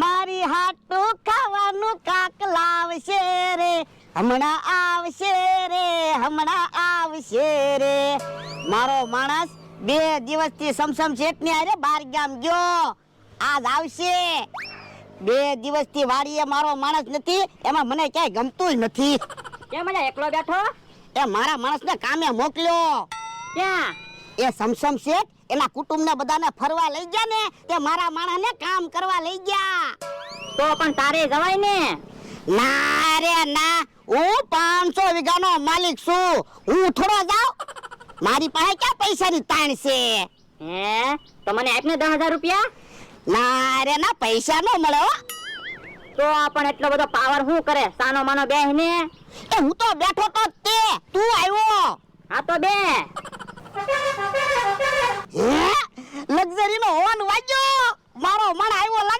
મારી હાટું ખાવાનું કાક લાવશે રે, હમણાં આવશે રે, હમણાં આવશે રે. મારો માણસ 2 દિવસથી સમસમ શેઠની હારે બાર ગામ ગયો, આજ આવશે. 2 દિવસથી વાડીએ મારો માણસ નથી, એમાં મને ક્યાંય ગમતું નથી. કેમ મને એકલો બેઠો? એ મારા માણસને કામે મોકલ્યો. ક્યાં? એ સમસમ શેઠ એના કુટુંબને બધાને ફરવા લઈ ગયા ને, તે મારા માણસને કામ કરવા લઈ ગયા. તો પણ તારે જવાય ને. ના રે ના, હું 500 વીઘાનો માલિક છું, હું થોડો જાઉં? મારી પાસે ક્યાં પૈસાની તાણ છે? હે તો મને આપને 10,000 રૂપિયા. ના રે ના, પૈસા ન મળે હો. તો પણ એટલો બધો પાવર શું કરે? સાનો માનો બેહને. એ હું તો બેઠો તો જ તે, તું આવ્યો. હા તો બે. હે લક્ઝરીનો હોર્ન વાગ્યો, મારો મણ આવ્યો લાગે.